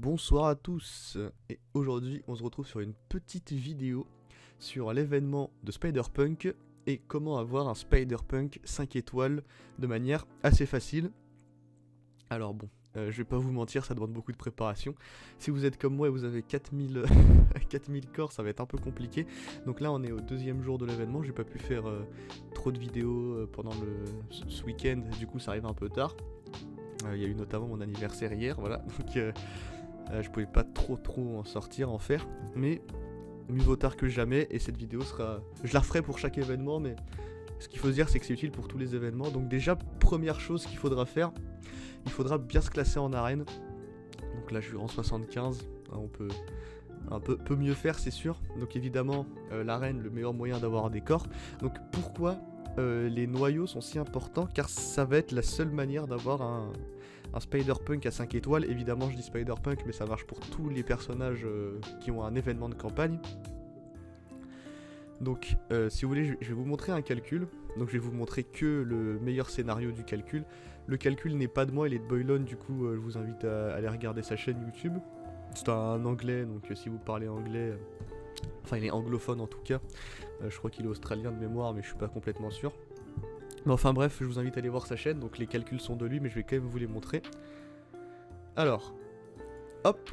Bonsoir à tous, et aujourd'hui on se retrouve sur une petite vidéo sur l'événement de Spider-Punk et comment avoir un Spider-Punk 5 étoiles de manière assez facile. Alors bon, je vais pas vous mentir, ça demande beaucoup de préparation. Si vous êtes comme moi et vous avez 4000, 4000 corps, ça va être un peu compliqué. Donc là on est au deuxième jour de l'événement, j'ai pas pu faire trop de vidéos pendant ce week-end, du coup ça arrive un peu tard. Il y a eu notamment mon anniversaire hier, voilà, donc je pouvais pas trop en sortir, en faire, mais mieux vaut tard que jamais, et cette vidéo sera... Je la referai pour chaque événement, mais ce qu'il faut se dire c'est que c'est utile pour tous les événements. Donc déjà, première chose qu'il faudra faire, il faudra bien se classer en arène. Donc là je suis en 75, hein, on peut un peu mieux faire c'est sûr. Donc évidemment, l'arène, le meilleur moyen d'avoir des corps. Donc pourquoi les noyaux sont si importants? Car ça va être la seule manière d'avoir un Spider-Punk à 5 étoiles. Évidemment je dis Spider-Punk, mais ça marche pour tous les personnages qui ont un événement de campagne. Donc si vous voulez, je vais vous montrer un calcul. Donc je vais vous montrer que le meilleur scénario du calcul. Le calcul n'est pas de moi, il est de Boylon, du coup je vous invite à aller regarder sa chaîne YouTube. C'est un anglais, donc si vous parlez anglais... Enfin il est anglophone en tout cas. Je crois qu'il est australien de mémoire, mais je suis pas complètement sûr. Mais enfin bref, je vous invite à aller voir sa chaîne. Donc les calculs sont de lui, mais je vais quand même vous les montrer. Alors, hop,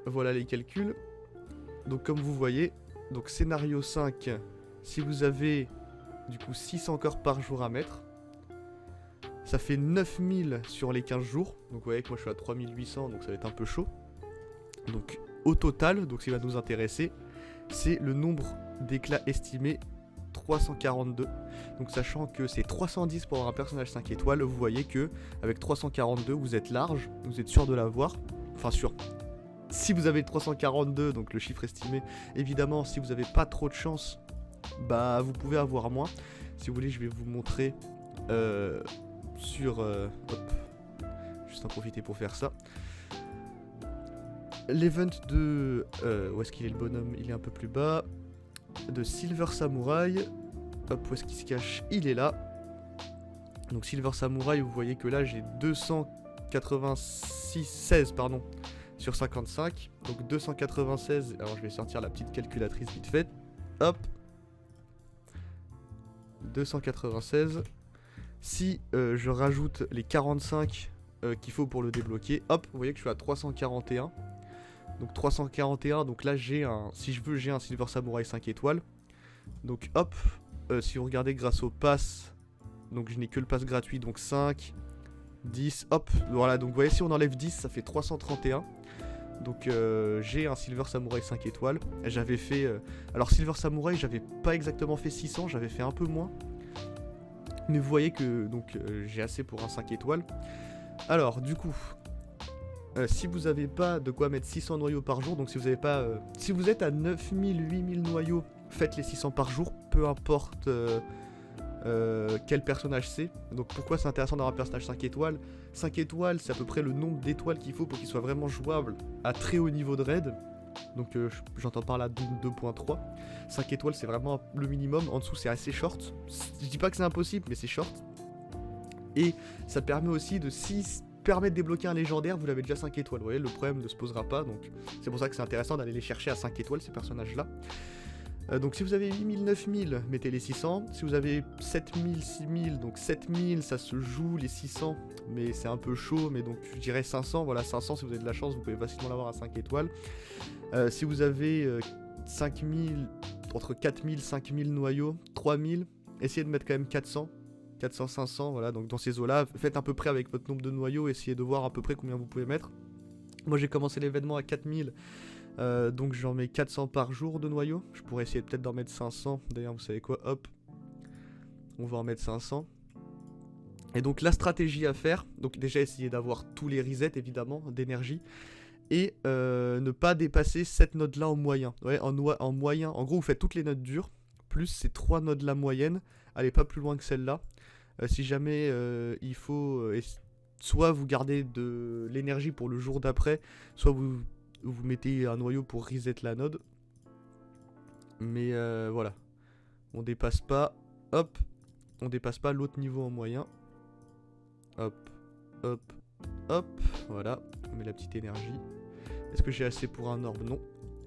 voilà les calculs. Donc comme vous voyez, donc scénario 5, si vous avez du coup 600 corps par jour à mettre, ça fait 9000 sur les 15 jours. Donc vous voyez que moi je suis à 3800, donc ça va être un peu chaud. Donc au total, donc ce qui va nous intéresser, c'est le nombre d'éclats estimé, 342. Donc sachant que c'est 310 pour avoir un personnage 5 étoiles, vous voyez que avec 342 vous êtes large, vous êtes sûr de l'avoir. Enfin sûr. Si vous avez 342, donc le chiffre estimé, évidemment si vous n'avez pas trop de chance, bah vous pouvez avoir moins. Si vous voulez, je vais vous montrer sur... hop, juste en profiter pour faire ça. L'event de... où est-ce qu'il est le bonhomme? Il est un peu plus bas. De Silver Samurai. Hop, où est-ce qu'il se cache? Il est là. Donc Silver Samurai, vous voyez que là j'ai 296 pardon, sur 55. Donc 296, alors je vais sortir la petite calculatrice vite fait. Hop. 296. Si je rajoute les 45 qu'il faut pour le débloquer, hop, vous voyez que je suis à 341. Donc 341, donc là j'ai un, si je veux j'ai un Silver Samurai 5 étoiles. Donc hop, si vous regardez grâce au pass, donc je n'ai que le pass gratuit, donc 5, 10, hop, voilà, donc vous voyez si on enlève 10 ça fait 331. Donc j'ai un Silver Samurai 5 étoiles. J'avais fait, alors Silver Samurai j'avais pas exactement fait 600, j'avais fait un peu moins. Mais vous voyez que donc j'ai assez pour un 5 étoiles. Alors du coup... si vous n'avez pas de quoi mettre 600 noyaux par jour, donc si vous avez pas, si vous êtes à 9000, 8000 noyaux, faites les 600 par jour, peu importe quel personnage c'est. Donc pourquoi c'est intéressant d'avoir un personnage 5 étoiles? 5 étoiles, c'est à peu près le nombre d'étoiles qu'il faut pour qu'il soit vraiment jouable à très haut niveau de raid. Donc j'entends par là Doom 2.3. 5 étoiles c'est vraiment le minimum, en dessous c'est assez short. Je dis pas que c'est impossible, mais c'est short. Et ça permet aussi de 6... permet de débloquer un légendaire, vous l'avez déjà 5 étoiles, vous voyez, le problème ne se posera pas, donc c'est pour ça que c'est intéressant d'aller les chercher à 5 étoiles, ces personnages-là. Donc si vous avez 8000, 9000, mettez les 600, si vous avez 7000, 6000, donc 7000, ça se joue les 600, mais c'est un peu chaud, mais donc je dirais 500, voilà, 500, si vous avez de la chance, vous pouvez facilement l'avoir à 5 étoiles. Si vous avez 5000, entre 4000, 5000 noyaux, 3000, essayez de mettre quand même 400, 500, voilà, donc dans ces eaux-là, faites à peu près avec votre nombre de noyaux, essayez de voir à peu près combien vous pouvez mettre. Moi j'ai commencé l'événement à 4000, donc j'en mets 400 par jour de noyaux. Je pourrais essayer peut-être d'en mettre 500, d'ailleurs vous savez quoi, hop, on va en mettre 500. Et donc la stratégie à faire, donc déjà essayer d'avoir tous les resets évidemment, d'énergie, et ne pas dépasser cette note-là en moyen. Ouais, en moyen, en gros vous faites toutes les notes dures, plus ces 3 notes-là moyennes, allez pas plus loin que celle-là. Si jamais il faut, soit vous gardez de l'énergie pour le jour d'après, soit vous mettez un noyau pour reset la node. Mais voilà, on dépasse pas, hop, on dépasse pas l'autre niveau en moyen. Hop, hop, hop, voilà, on met la petite énergie. Est-ce que j'ai assez pour un orbe? Non.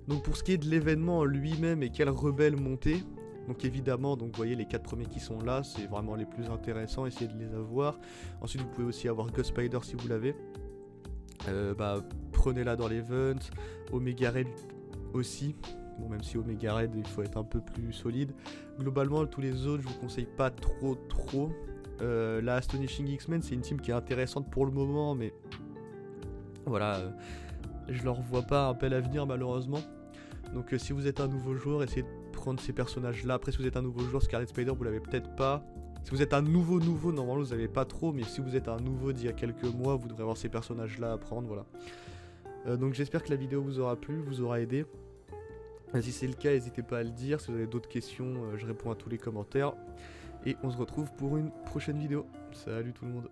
Donc pour ce qui est de l'événement lui-même et quel rebelle monter, donc évidemment, donc vous voyez les 4 premiers qui sont là, c'est vraiment les plus intéressants, essayez de les avoir. Ensuite vous pouvez aussi avoir Ghost Spider si vous l'avez. Prenez-la dans l'event, Omega Red aussi. Bon, même si Omega Red il faut être un peu plus solide. Globalement tous les autres je vous conseille pas trop. La Astonishing X-Men c'est une team qui est intéressante pour le moment, mais voilà, je leur vois pas un bel avenir malheureusement. Donc si vous êtes un nouveau joueur, essayez de prendre ces personnages là. Après si vous êtes un nouveau joueur, Scarlet Spider vous l'avez peut-être pas. Si vous êtes un nouveau, normalement vous n'avez pas trop, mais si vous êtes un nouveau d'il y a quelques mois, vous devrez avoir ces personnages là à prendre, voilà. Donc j'espère que la vidéo vous aura plu, vous aura aidé. Si c'est le cas, n'hésitez pas à le dire. Si vous avez d'autres questions, je réponds à tous les commentaires. Et on se retrouve pour une prochaine vidéo. Salut tout le monde.